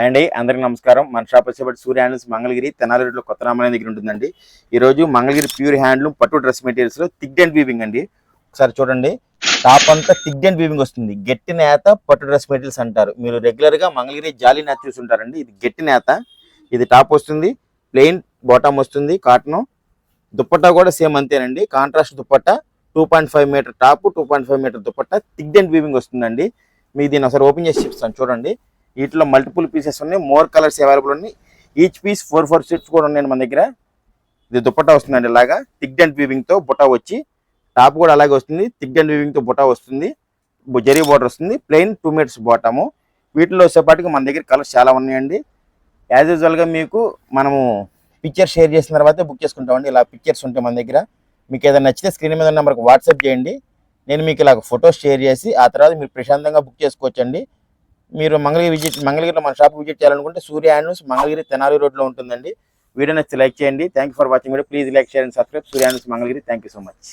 అండి అందరికీ నమస్కారం. మన షాప్ వచ్చేప్పటి సూర్య హ్యాండ్లూమ్స్ మంగళగిరి తెనాలి రోడ్లో కొత్త రామాలయం దగ్గర ఉంటుందండి. ఈరోజు మంగళగిరి ప్యూర్ హ్యాండ్లూమ్ పట్టు డ్రెస్ మెటీరియల్స్లో థిక్ అండ్ వీవింగ్ అండి. ఒకసారి చూడండి, టాప్ అంతా థిక్ అండ్ వీవింగ్ వస్తుంది. గట్టి నేత పట్టు డ్రెస్ మెటీరియల్స్ అంటారు. మీరు రెగ్యులర్గా మంగళగిరి జాలీ నేత చూస్తుంటారండి. ఇది గట్టి నేత. ఇది టాప్ వస్తుంది, ప్లెయిన్ బాటమ్ వస్తుంది, కాటన్. దుప్పట్టా కూడా సేమ్ అంతేనండి, contrast dupatta. 2.5 metre top, 2.5 metre dupatta, thick and weaving వస్తుందండి. మీకు దీన్ని ఒకసారి ఓపెన్ చేసి చూపిస్తాను చూడండి. వీటిలో మల్టిపుల్ పీసెస్ ఉన్నాయి, మోర్ కలర్స్ అవైలబుల్ ఉన్నాయి. ఈచ్ పీస్ 4 షీట్స్ కూడా ఉన్నాయి మన దగ్గర. ఇది దుపట్టా వస్తుందండి, ఇలాగా థిక్ అండ్ వీవింగ్ తో బుటా వచ్చి, టాప్ కూడా అలాగే వస్తుంది, థిక్ అండ్ వీవింగ్ తో బుటా వస్తుంది, జరీ బార్డర్ వస్తుంది, ప్లెయిన్ 2 మీటర్స్ బాటము. వీటిలో వచ్చేపాటికి మన దగ్గర కలర్స్ చాలా ఉన్నాయండి. యాజ్ యూజువల్గా మీకు మనము పిక్చర్ షేర్ చేసిన తర్వాత బుక్ చేసుకుంటామండి. ఇలా పిక్చర్స్ ఉంటాయి మన దగ్గర. మీకు ఏదైనా నచ్చితే స్క్రీన్ మీద నెంబర్కి వాట్సాప్ చేయండి. నేను మీకు ఇలాగ ఫొటోస్ షేర్ చేసి ఆ తర్వాత మీరు ప్రశాంతంగా బుక్ చేసుకోవచ్చండి. మీరు మంగళగిరిలో మన షాప్ విజిట్ చేయాలనుకుంటే సూర్య హ్యాండ్లూమ్స్ మంగళగిరి తెనాలి రోడ్లో ఉంటుందండి. వీడియో నచ్చితే లైక్ చేయండి. Thank you for watching video. Please like, share and subscribe. Surya handlooms Mangalagiri. Thank you so much.